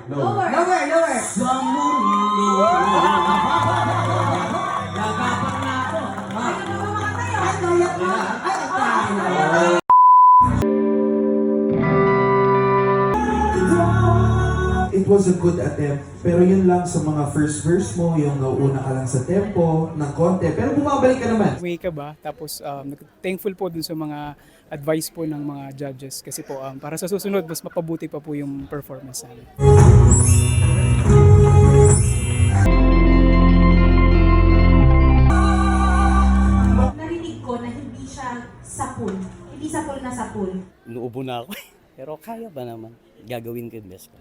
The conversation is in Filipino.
Lower. Sa mundo. Nagapang na ako. It was a good attempt, pero yun lang sa mga first verse mo, yung nauuna ka lang sa tempo, ng konti, pero bumabalik ka naman. Way ka ba? Tapos thankful po dun sa mga advice po ng mga judges kasi po para sa susunod mas mapabuti pa po yung performance namin. Narinig ko na hindi siya sapul. Hindi sapul na sapul. Inuubo na ako. Pero kaya ba naman? Gagawin ko yung best ko.